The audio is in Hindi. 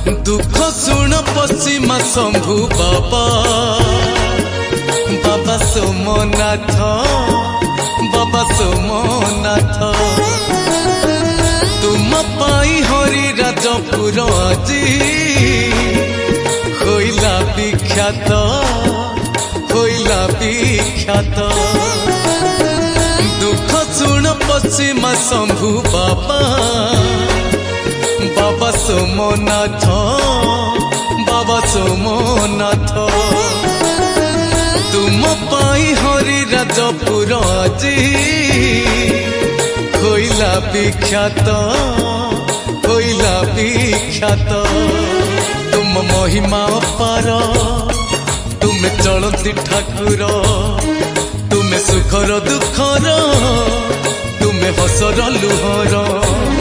दुख शुण पश्चिमा शंभु बाबा बाबा सोमनाथ बाबा सोमनाथ तुम पाई हरि राजपुर আজি होइला विख्यात होइला विख्यात दुख शुण पश्चिमा शंभु बाबा बाबा सोमनाथ बाबा सोमनाथ तुम पाई हरि राजपुर আজি होइला विख्यात होइला विख्यात तुम महिमा अपार तुम चलती ठाकुर तुम सुखर दुखर तुम हसर लुहर।